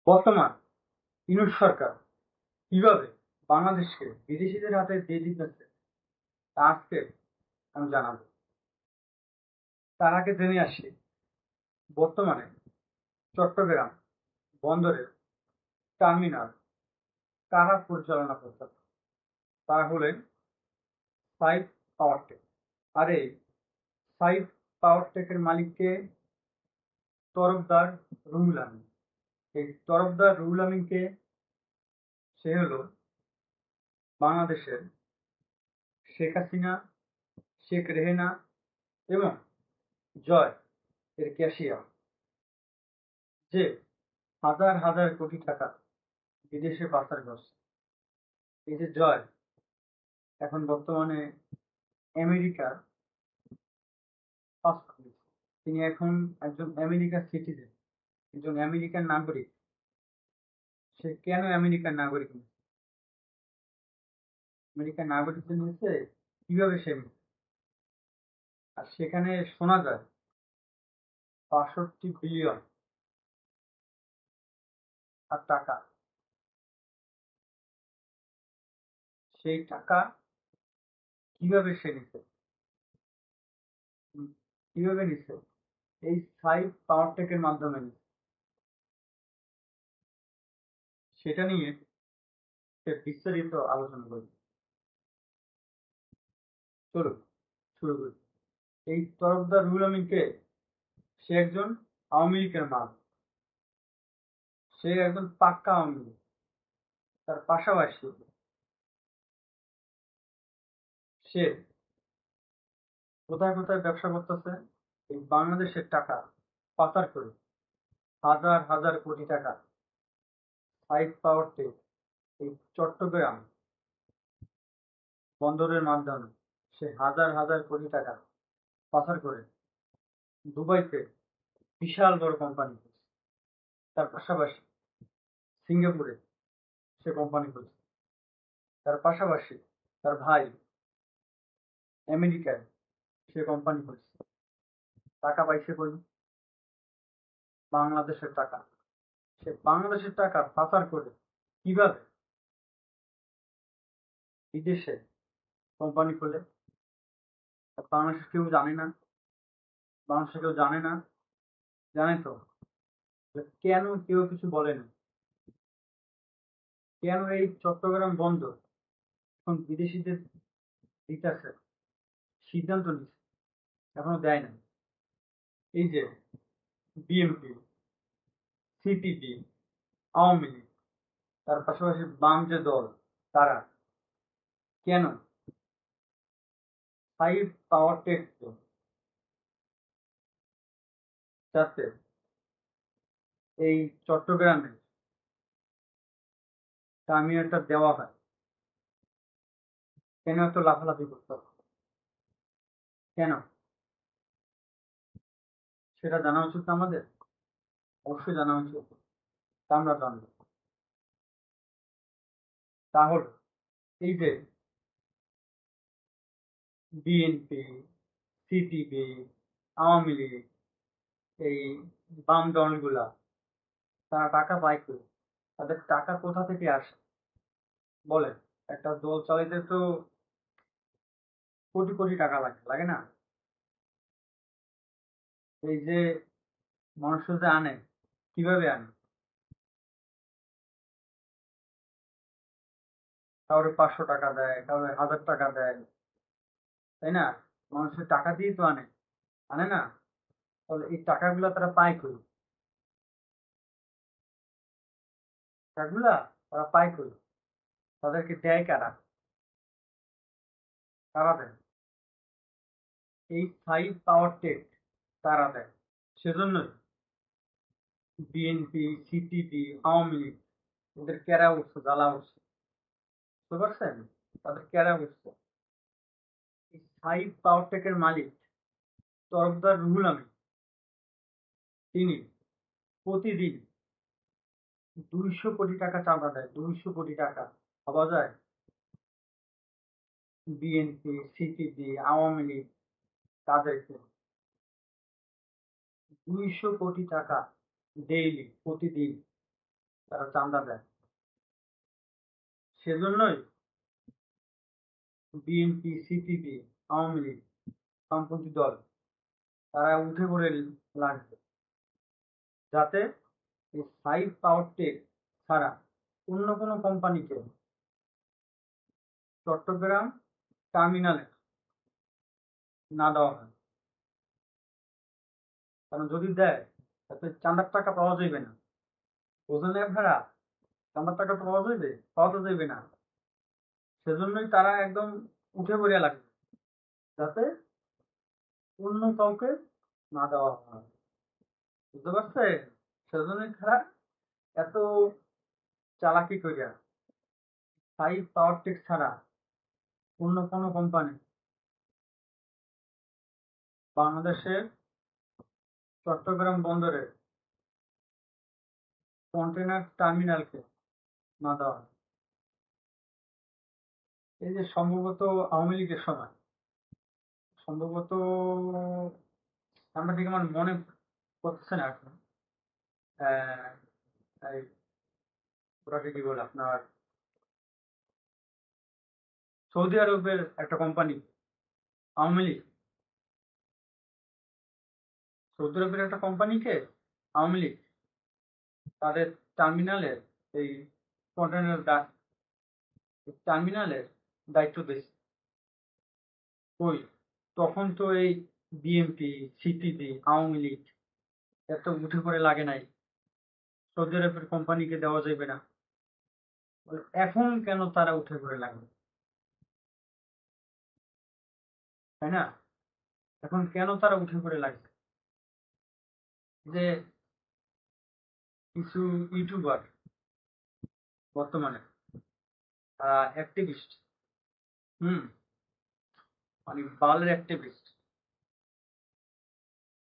বর্তমান ইউনূস সরকার কিভাবে বাংলাদেশকে বিদেশিদের হাতে দিয়ে দিতেছে তা আজকে আমি জানাবো। তার আগে জেনে আসি, বর্তমানে চট্টগ্রাম বন্দরের টার্মিনাল কারা পরিচালনা করতেছে? তারা হলেন সাইফ পাওয়ারটেক। আর এই সাইফ পাওয়ারটেকের মালিককে তরফদার রুহুল আমিন। এই তরফদার রুহুল আমিনকে সে হলো বাংলাদেশের শেখ হাসিনা, শেখ রেহেনা এবং জয় এর ক্যাশিয়ার, যে হাজার হাজার কোটি টাকা বিদেশে পাচার করছে। এই যে জয় এখন বর্তমানে আমেরিকার পাসপোর্ট নিচ্ছে। তিনি এখন একজন আমেরিকার সিটিজেন, একজন আমেরিকান নাগরিক। সে কেন আমেরিকার নাগরিক নিচ্ছে? আমেরিকার নাগরিক নিচ্ছে কিভাবে সে নিচ্ছে? আর সেখানে শোনা যায় ৬২ বিলিয়ন আর টাকা, সেই টাকা কিভাবে সে নিচ্ছে, কিভাবে নিচ্ছে? এই সাইফ পাওয়ারটেকের মাধ্যমে নিচ্ছে। সেটা নিয়ে সে বিস্তারিত আলোচনা করবে। চলুন শুরু করি। এই তরফদার রুহুল আমিনকে, সে একজন আওয়ামী লীগের মাল। সে একজন পাক্কা আওয়ামী লীগ। তার পাশাপাশি সে কোথায় কোথায় ব্যবসা করতেছে? এই বাংলাদেশের টাকা পাচার করে হাজার হাজার কোটি টাকা সাইফ পাওয়ারটেক এই চট্টগ্রাম বন্দরের মাধ্যমে সে হাজার হাজার কোটি টাকা পাচার করে দুবাইতে বিশাল বড় কোম্পানি করছে। তার পাশাপাশি সিঙ্গাপুরে সে কোম্পানি করছে। তার পাশাপাশি তার ভাই আমেরিকায় সে কোম্পানি করছে। টাকা পাইছে কই? বাংলাদেশের টাকা। সে বাংলাদেশের টাকা পাচার করে কিভাবে বিদেশে কোম্পানি খোলে? বাংলাদেশের কেউ জানে না। বাংলাদেশে কেউ জানে না। জানে তো, কেন কেউ কিছু বলেনি? কেন এই চট্টগ্রাম বন্দর এখন বিদেশিদের দিতেছে সিদ্ধান্ত নিচ্ছে, এখনো দেয় না? এই যে বিএনপি, সিপিবি, আওয়ামী লীগ, তার পাশাপাশি বাম যে দল, তারা কেন সাইফ পাওয়ারটেককে যাতে এই চট্টগ্রামে টার্মিনালটা দেওয়া হয়, কেন এত লাফালাফি করতে হবে? কেন? সেটা জানা উচিত না আমাদের? অবশ্যই জানা উচিত। তা আমরা জানবো। তাহলে এই যে বিএনপি, সিপিবি, আওয়ামী লীগ, এই বাম দলগুলা, তারা টাকা পায় কই? তাদের টাকা কোথা থেকে আসে বলেন? একটা দল চালাইতে তো কোটি কোটি টাকা লাগে, লাগে না? এই যে মানুষ যে আনে, কিভাবে আনে? কাউরে ৫০০ টাকা দেয়, কাউরে ১০০০ টাকা দেয়, তাই না? মানুষের টাকা দিয়েই তো আনে, আনে না? তাহলে এই টাকাগুলা তারা পায় কই? টাকাগুলা তারা পায় কই? তাদেরকে দেয় কারা? কারা দেয়? এই সাইফ পাওয়ারটেক তারা দেয়। সেজন্যই বিএনপি, সিপিবি, আওয়ামী লীগ ওদের ক্যারা উঠছে, জ্বালা উঠছে। বুঝতে পারছেন? তাদের ক্যারা উঠছে। এই সাইফ পাওয়ারটেকের মালিক তরফদার রুহুল আমিন, তিনি প্রতিদিন ২০০ কোটি টাকা চাঁদা দেয়। ২০০ কোটি টাকা। ভাবা যায়? বিএনপি, সিপিবি, আওয়ামী লীগ তাদেরকে ২০০ কোটি টাকা ডেইলি, প্রতিদিন তারা চাঁদা দেয়। সেজন্যই বিএনপি, সিপিবি, আওয়ামী লীগ, বামপন্থী দল তারা উঠে পড়ে লাগবে, যাতে এই সাইফ পাওয়ারটেক ছাড়া অন্য কোনো কোম্পানিকে চট্টগ্রাম টার্মিনালে না দেওয়া হয়। কারণ যদি দেয় তাতে চাঁদার টাকা পাওয়া যাবে না। বোঝেন আপনারা? চাঁদার টাকা পাওয়া তো যাবে না। সেজন্যই তারা একদম উঠে পড়ে লাগবে, যাতে অন্য কাউকে না দেওয়া হয়। বুঝতে পারছে? সেজন্যই তারা এত চালাকি করিয়া সাইফ পাওয়ারটেক ছাড়া অন্য কোনো কোম্পানি বাংলাদেশের চট্টগ্রাম বন্দরের কন্টেনার টার্মিনালকে না দেওয়া হয়। এই যে সম্ভবত আওয়ামী লীগের সময়, সম্ভবত আমরা ঠিক আমার মনে পড়ছে না এখন, আহ, এই ওটাকে কি বলে আপনার, সৌদি আরবের একটা কোম্পানি, আওয়ামী লীগ, সৌদি আরবের একটা কোম্পানিকে আওয়ামী লীগ তাদের টার্মিনালের এই কন্টেনার টার্মিনালের দায়িত্ব দিয়েছে। কই, তখন তো এই বিএনপি, সিপিবি, আওয়ামী লীগ এত উঠে পড়ে লাগে নাই, সৌদি আরবের কোম্পানিকে দেওয়া যাবে না। এখন কেন তারা উঠে পড়ে লাগবে, তাই না? এখন কেন তারা উঠে পড়ে লাগবে? যে কিছু ইউটিউবার বর্তমানে অ্যাক্টিভিস্ট, হুম, মানে বালের অ্যাক্টিভিস্ট,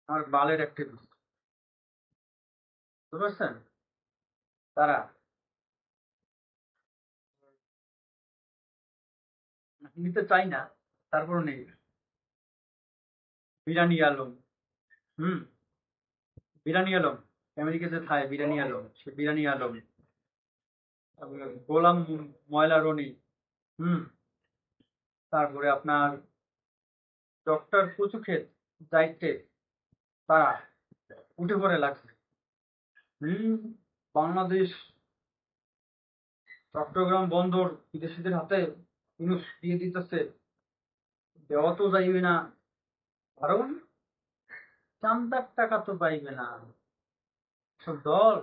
আমার বালের অ্যাক্টিভিস্ট, বুঝতে পারছেন? তারা নিতে চাই না, তারপর নেই। বিরানি আলম, হুম, বিরানি আলম, আমেরিকাতে থাকে বিরানি আলম, সে বিরানি আলম, তারপরে গোলাম ময়লা রনি, হুম, তারপরে আপনার ডক্টর কচুক্ষেত দায়িত্বে তারা উঠে পড়ে লাগছে। হুম, বাংলাদেশ চট্টগ্রাম বন্দর বিদেশিদের হাতে ইউনুস দিয়ে দিতেছে, দেওয়া তো যাইবে না, কারণ চান্দার টাকা তো পাইবে না। সব দল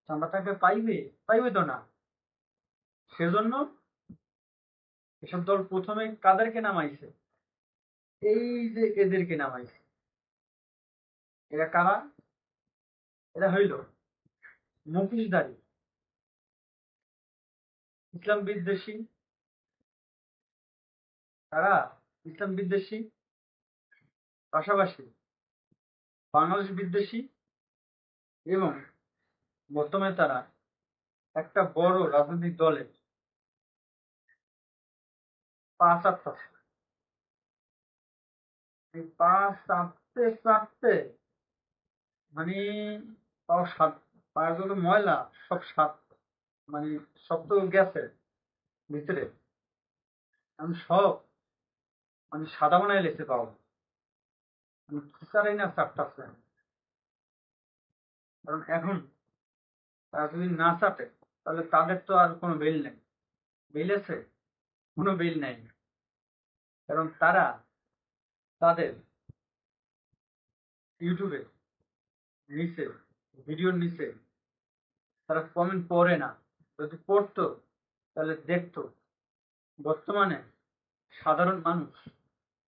চাঁদা টাকা পাইবে, পাইবে তো না। সেজন্য এসব দল প্রথমে কাদেরকে নামাইছে? এই যে এদেরকে নামাইছে। এরা কারা? এরা হইল মুখোশধারী, ইসলাম বিদ্বেষী, তারা ইসলাম বিদ্বেষী, পাশাপাশি বাংলাদেশ বিদ্বেষী, এবং বর্তমানে তারা একটা বড় রাজনৈতিক দলের পা চাপতেছে। এই পা চাপতে চাপতে মানে পাও সাত, পায়ের যত ময়লা সব সাত, মানে সব তো গেছে ভিতরে, আমি সব মানে সাদা বানায় লেখতে পাও, আমি বিচারাই না চাপটাছে। কারণ এখন তারা যদি না চাপে তাহলে তাদের তো আর কোনো বেল নেই। বেল আছে? কোনো বেল নেই। কারণ তারা তাদের ইউটিউবে নিচে, ভিডিওর নিচে তারা কমেন্ট পড়ে না। যদি পড়তো তাহলে দেখতো বর্তমানে সাধারণ মানুষ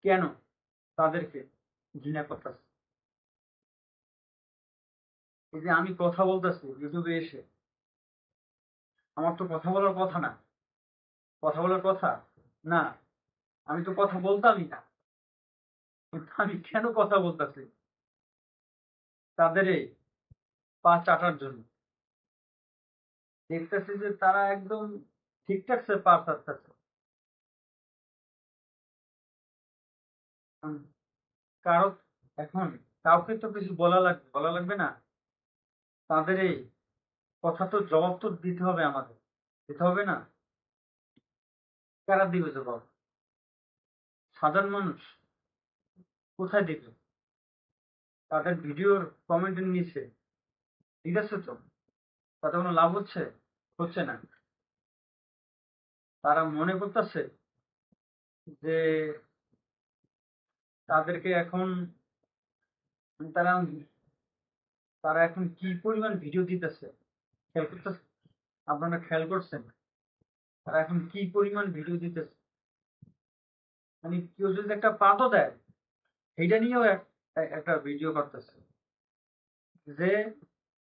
কেন তাদেরকে ঘৃণা করতেছে। এই যে আমি কথা বলতেছি ইউটিউবে এসে, আমার তো কথা বলার কথা না, কথা বলার কথা না, আমি তো কথা বলতামই না, কিন্তু আমি কেন কথা বলতেছি? তাদের এই পা চাটার জন্য। দেখতেছি যে তারা একদম ঠিকঠাক সে পা চাটতেছে। কারো এখন কাউকে তো কিছু বলা লাগবে না, তাদের এই কথা তো জবাব তো দিতে হবে আমাদের, দিতে হবে না? কারা দিবে জবাব? সাধারণ মানুষ কোথায় দিবে? তাদের ভিডিওর কমেন্টের নিচে ঠিক আছে তো, তাতে কোনো লাভ হচ্ছে? হচ্ছে না। তারা মনে করতেছে যে তাদেরকে এখন তারা তারা এখন কি পরিমাণ ভিডিও দিতেছে খেয়াল করতেছে? আপনারা খেয়াল করছেন তারা এখন কি পরিমাণ ভিডিও দিতেছে? মানে কেউ যদি একটা পাতও দেয় সেইটা নিয়েও একটা ভিডিও করতেছে যে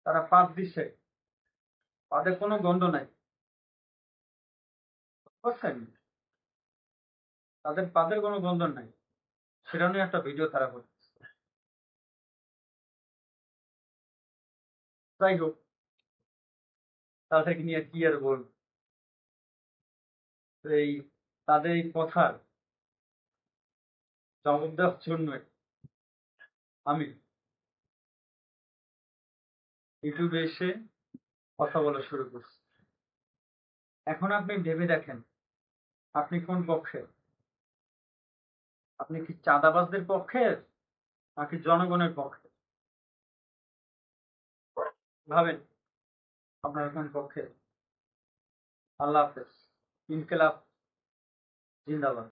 তারা পাত দিছে, পাদের কোনো গন্ধ নাই, বুঝছেন? তাদের পাদের কোনো গন্ধ নাই, সেটা নিয়ে একটা ভিডিও তারা করতেছে। যাই হোক, তাদেরকে নিয়ে কি আর বলবো? এই তাদের এই কথার জবাব দেওয়ার জন্যই আমি ইউটিউবে এসে কথা বলা শুরু করছি। এখন আপনি ভেবে দেখেন আপনি কোন পক্ষে? আপনি কি চাঁদাবাজদের পক্ষে নাকি জনগণের পক্ষে? ভাবেন আপনার কোন পক্ষে? আল্লাহ হাফেজ। ইনকেলাব জিন্দাবাদ।